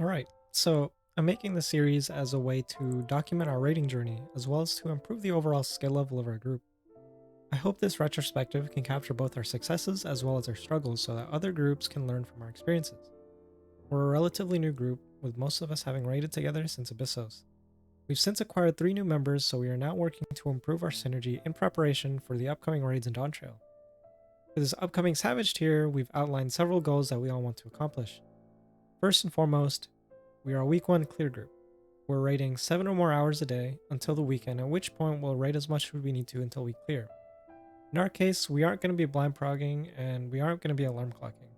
Alright, so I'm making this series as a way to document our rating journey, as well as to improve the overall skill level of our group. I hope this retrospective can capture both our successes as well as our struggles so that other groups can learn from our experiences. We're a relatively new group, with most of us having raided together since Abyssos. We've since acquired 3 new members, so we are now working to improve our synergy in preparation for the upcoming raids in Dawntrail. For this upcoming Savage tier, we've outlined several goals that we all want to accomplish. First and foremost, we are a week 1 clear group. We're raiding 7 or more hours a day until the weekend, at which point we'll raid as much as we need to until we clear. In our case, we aren't going to be blind progging and we aren't going to be alarm clocking,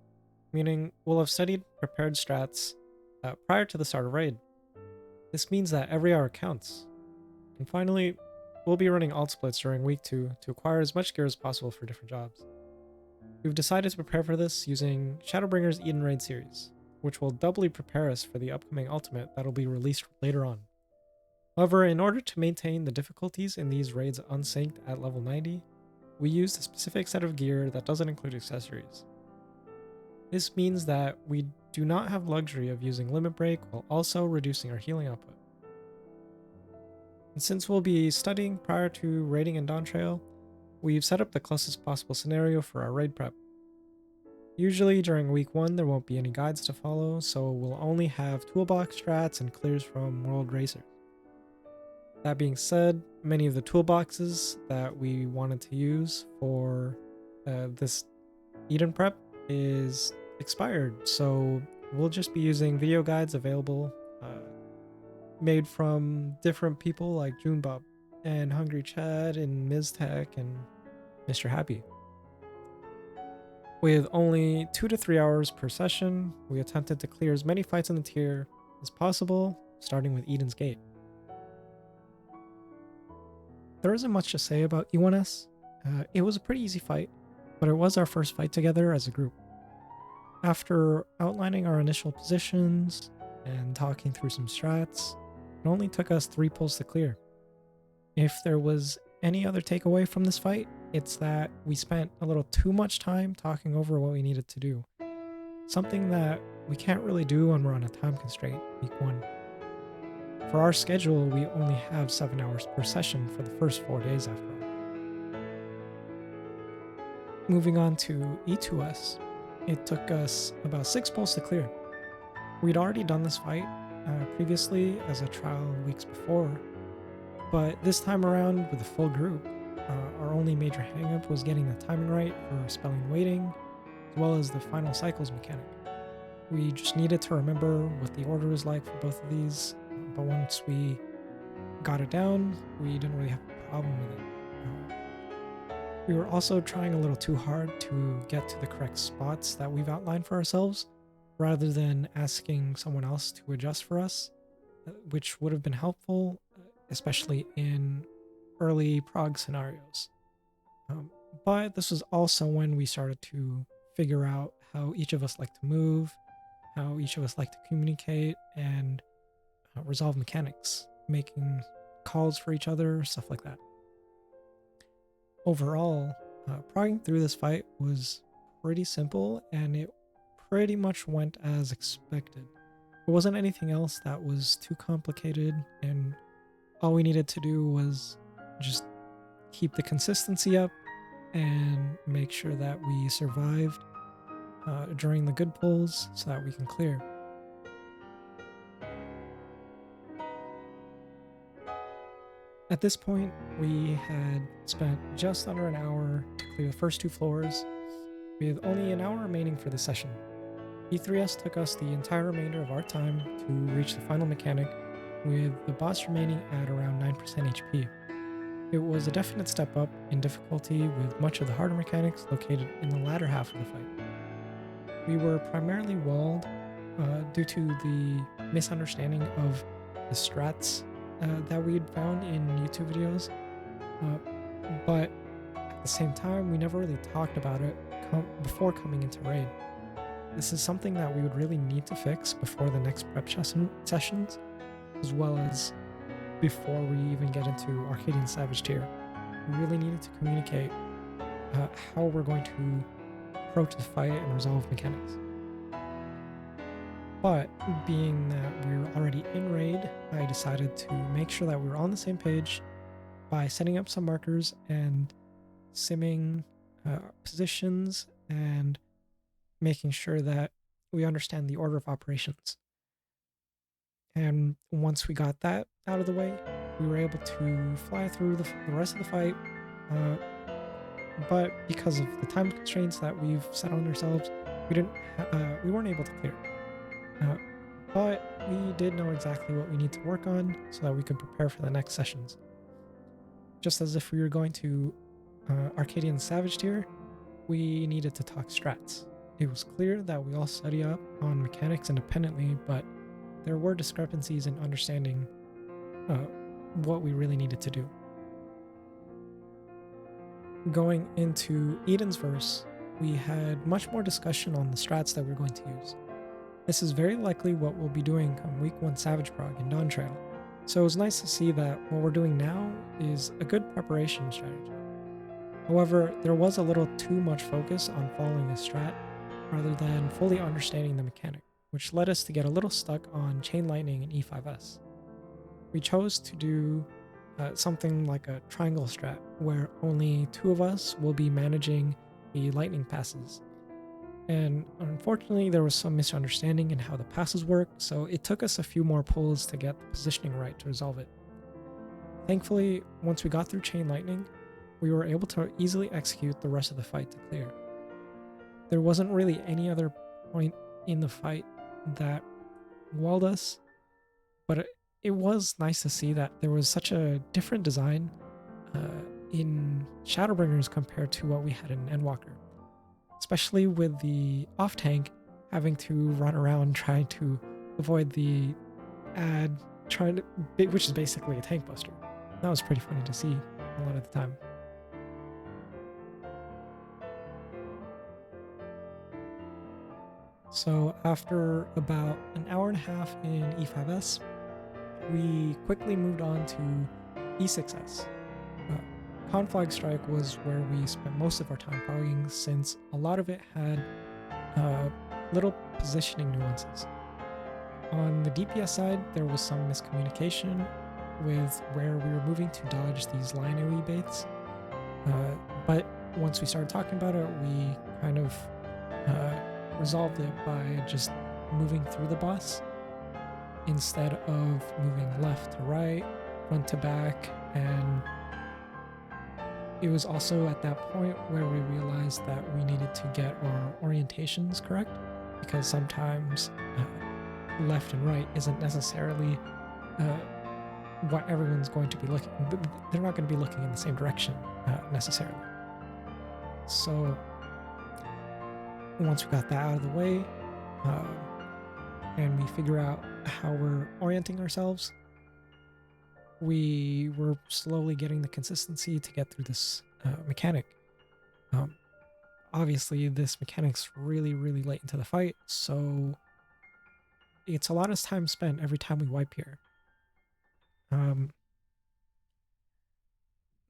meaning we'll have studied prepared strats prior to the start of raid. This means that every hour counts. And finally, we'll be running alt splits during week 2 to acquire as much gear as possible for different jobs. We've decided to prepare for this using Shadowbringer's Eden Raid series, which will doubly prepare us for the upcoming ultimate that'll be released later on. However, in order to maintain the difficulties in these raids unsynced at level 90, we used a specific set of gear that doesn't include accessories. This means that we do not have luxury of using Limit Break while also reducing our healing output. And since we'll be studying prior to raiding in Dawntrail, we've set up the closest possible scenario for our raid prep. Usually during week 1 there won't be any guides to follow, so we'll only have toolbox strats and clears from World Racers. That being said, many of the toolboxes that we wanted to use for this Eden prep is expired, so we'll just be using video guides available made from different people like Junebub and Hungry Chad and Ms. Tech and Mr. Happy. With only 2 to 3 hours per session, we attempted to clear as many fights in the tier as possible, starting with Eden's Gate. There isn't much to say about E1S. It was a pretty easy fight, but it was our first fight together as a group. After outlining our initial positions and talking through some strats, it only took us 3 pulls to clear. If there was any other takeaway from this fight, it's that we spent a little too much time talking over what we needed to do. Something that we can't really do when we're on a time constraint week 1. For our schedule, we only have 7 hours per session for the first 4 days after all. Moving on to E2S, it took us about 6 pulls to clear. We'd already done this fight previously as a trial weeks before, but this time around with a full group, our only major hangup was getting the timing right for spelling waiting, as well as the final cycles mechanic. We just needed to remember what the order was like for both of these, but once we got it down, we didn't really have a problem with it. We were also trying a little too hard to get to the correct spots that we've outlined for ourselves, rather than asking someone else to adjust for us, which would have been helpful, especially in early prog scenarios. But this was also when we started to figure out how each of us like to move, how each of us like to communicate, and resolve mechanics, making calls for each other, stuff like that. Overall, progging through this fight was pretty simple, and it pretty much went as expected. There wasn't anything else that was too complicated, and all we needed to do was just keep the consistency up and make sure that we survived during the good pulls so that we can clear. At this point, we had spent just under an hour to clear the first 2 floors, with only an hour remaining for the session. E3S took us the entire remainder of our time to reach the final mechanic, with the boss remaining at around 9% HP. It was a definite step up in difficulty, with much of the harder mechanics located in the latter half of the fight. We were primarily walled due to the misunderstanding of the strats that we had found in YouTube videos, but at the same time, we never really talked about it before coming into raid. This is something that we would really need to fix before the next prep sessions, as well as before we even get into Arcadion Savage tier. We really needed to communicate how we're going to approach the fight and resolve mechanics. But being that we were already in raid, I decided to make sure that we were on the same page by setting up some markers and simming positions and making sure that we understand the order of operations. And once we got that out of the way, we were able to fly through the rest of the fight. But because of the time constraints that we've set on ourselves, we weren't able to clear. But we did know exactly what we need to work on so that we could prepare for the next sessions. Just as if we were going to Arcadion Savage Tier, we needed to talk strats. It was clear that we all study up on mechanics independently, but there were discrepancies in understanding what we really needed to do. Going into Eden's verse, we had much more discussion on the strats that we're going to use. This is very likely what we'll be doing come week 1 Savage Prog in Dawntrail, so it was nice to see that what we're doing now is a good preparation strategy. However, there was a little too much focus on following a strat rather than fully understanding the mechanic, which led us to get a little stuck on Chain Lightning and E5S. We chose to do something like a triangle strat, where only 2 of us will be managing the lightning passes. And unfortunately, there was some misunderstanding in how the passes work, so it took us a few more pulls to get the positioning right to resolve it. Thankfully, once we got through Chain Lightning, we were able to easily execute the rest of the fight to clear. There wasn't really any other point in the fight that walled us, but it was nice to see that there was such a different design in Shadowbringers compared to what we had in Endwalker. Especially with the off-tank having to run around trying to avoid the ad, which is basically a tank buster. That was pretty funny to see a lot of the time. So after about an hour and a half in E5S, we quickly moved on to E6S. Conflag Strike was where we spent most of our time progging, since a lot of it had little positioning nuances. On the DPS side, there was some miscommunication with where we were moving to dodge these line AoE baits, but once we started talking about it, we kind of resolved it by just moving through the boss instead of moving left to right, front to back, and it was also at that point where we realized that we needed to get our orientations correct, because sometimes left and right isn't necessarily what everyone's going to be looking. They're not going to be looking in the same direction necessarily. So once we got that out of the way, and we figure out how we're orienting ourselves, we were slowly getting the consistency to get through this mechanic. Obviously, this mechanic's really, really late into the fight, so it's a lot of time spent every time we wipe here.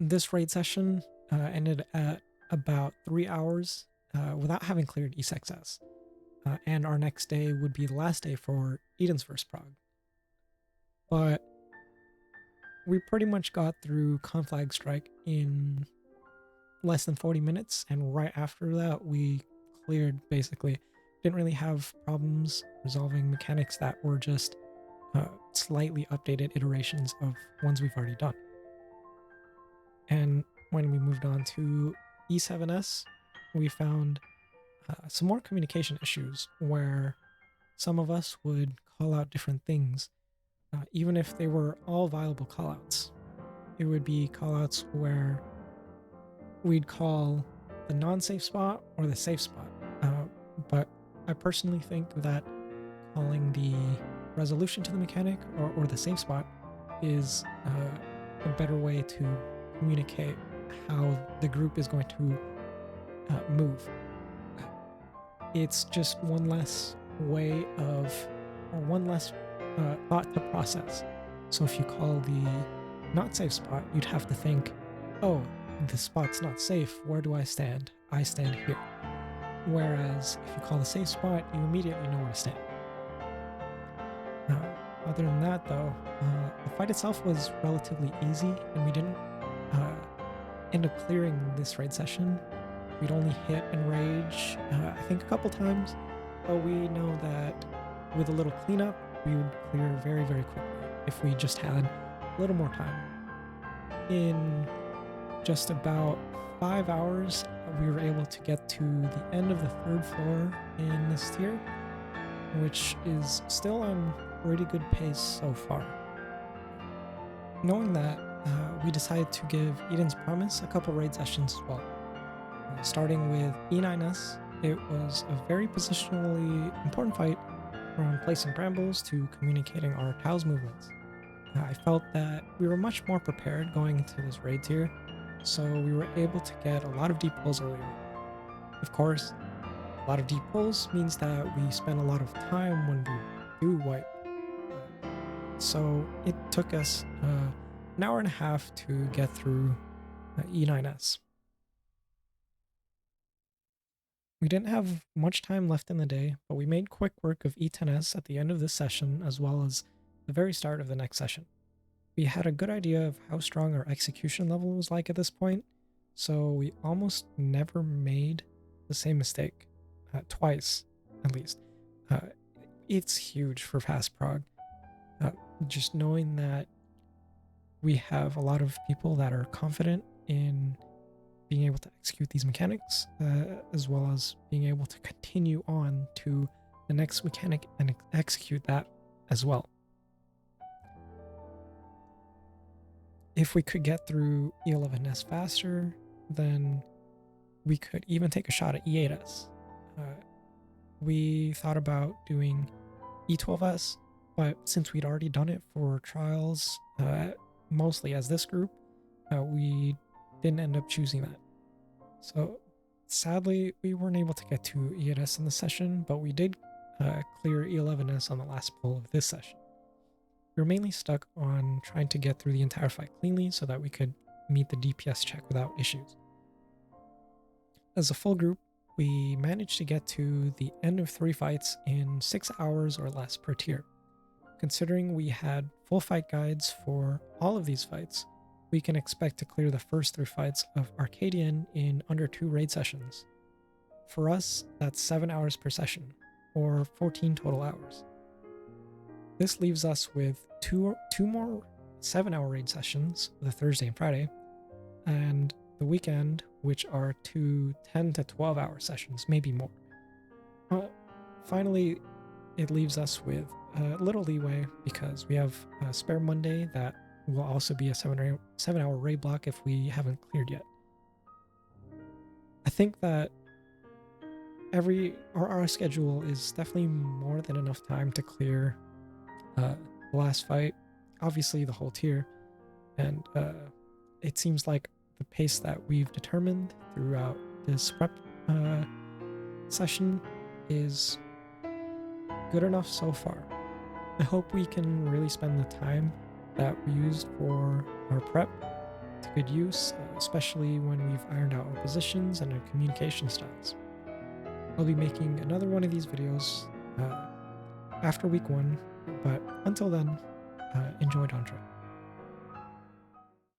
This raid session ended at about 3 hours without having cleared E6S, and our next day would be the last day for Eden's first prog. But we pretty much got through Conflag Strike in less than 40 minutes, and right after that we cleared basically. Didn't really have problems resolving mechanics that were just slightly updated iterations of ones we've already done. And when we moved on to E7S, we found some more communication issues where some of us would call out different things, even if they were all viable callouts. It would be callouts where we'd call the non-safe spot or the safe spot, but I personally think that calling the resolution to the mechanic or the safe spot is a better way to communicate how the group is going to move. It's just one less way of, or one less thought to process. So if you call the not safe spot, you'd have to think, oh, this spot's not safe, where do I stand? I stand here. Whereas if you call the safe spot, you immediately know where to stand. Other than that, though, the fight itself was relatively easy, and we didn't uh, end up clearing this raid session. We'd only hit Enrage, I think, a couple times, but we know that with a little cleanup, we would clear very, very quickly if we just had a little more time. In just about 5 hours, we were able to get to the end of the 3rd floor in this tier, which is still on pretty good pace so far. Knowing that, we decided to give Eden's Promise a couple raid sessions as well. Starting with E9S, it was a very positionally important fight from placing brambles to communicating our tiles movements. I felt that we were much more prepared going into this raid tier, so we were able to get a lot of deep pulls earlier. Of course, a lot of deep pulls means that we spend a lot of time when we do wipe. So it took us an hour and a half to get through E9S. We didn't have much time left in the day, but we made quick work of E10S at the end of this session as well as the very start of the next session. We had a good idea of how strong our execution level was like at this point, so we almost never made the same mistake, twice at least. It's huge for fast prog. Just knowing that we have a lot of people that are confident in being able to execute these mechanics, as well as being able to continue on to the next mechanic and execute that as well. If we could get through E11S faster, then we could even take a shot at E8S. We thought about doing E12S, but since we'd already done it for trials, mostly as this group, we didn't end up choosing that. So sadly, we weren't able to get to E8S in the session, but we did clear E11S on the last pull of this session. We were mainly stuck on trying to get through the entire fight cleanly so that we could meet the DPS check without issues. As a full group, we managed to get to the end of 3 fights in 6 hours or less per tier. Considering we had full fight guides for all of these fights, we can expect to clear the first 3 fights of Arcadion in under 2 raid sessions. For us, that's 7 hours per session, or 14 total hours. This leaves us with two more 7-hour raid sessions, the Thursday and Friday, and the weekend, which are 2 10 to 12-hour sessions, maybe more. Finally, it leaves us with a little leeway because we have a spare Monday that will also be a 7-hour raid block if we haven't cleared yet. I think that our schedule is definitely more than enough time to clear the last fight, obviously the whole tier, and it seems like the pace that we've determined throughout this prep session is good enough so far. I hope we can really spend the time that we used for our prep to good use, especially when we've ironed out our positions and our communication styles. I'll be making another one of these videos after week 1, but until then, enjoy Dawntrail.